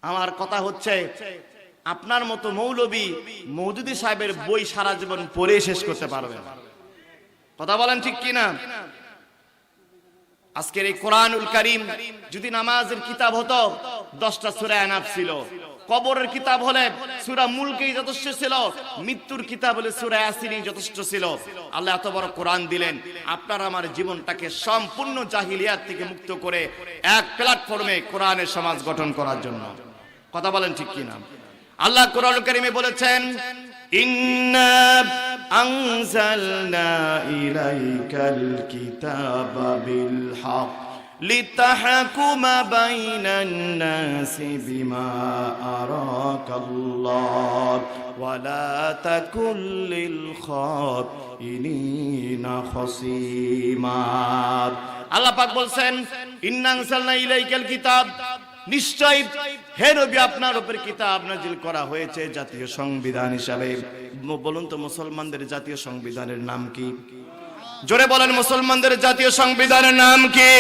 আমার কথা হচ্ছে, আপনার মতো মৌলবী মওদুদী সাহেবের বই সারা জীবন পড়ে শেষ করতে পারবে না। কথা বলেন ঠিক কিনা? আজকের এই কোরআনুল কারীম যদি নামাজের কিতাব হতো 10টা সূরা আনাফ ছিল, কবরের কিতাব হলে সূরা মুলকই যথেষ্ট ছিল, মৃত্যুর কিতাব হলে সূরা ইয়াসিনই যথেষ্ট ছিল। আল্লাহ এত বড় কোরআন দিলেন আপনার আমার জীবনটাকে সম্পূর্ণ জাহিলিয়াত থেকে মুক্ত করে এক প্ল্যাটফর্মে কোরআনের সমাজ গঠন করার জন্য। কথা বলেন ঠিক কিনা? আল্লাহ কোরআনুল কারীমে বলেছেন, ইন্না আনজালনা ইলাইকাল কিতাবা বিল হক লিতাহকুমা বাইনান নাসি বিমা আরাকাল্লাহ ওয়া লা তাকুল লিল খাইনিনা খাসীমা। আল্লাহ পাক বলছেন, ইন্না আনজালনা ইলাইকাল কিতাব, নিশ্চয় হে নবী আপনার উপর কিতাব নাজিল করা হয়েছে জাতীয় সংবিধান হিসাবে। বলুন তো মুসলমানদের জাতীয় সংবিধানের নাম কি? জোরে বলেন, মুসলমানদের জাতীয় সংবিধানের নাম কি?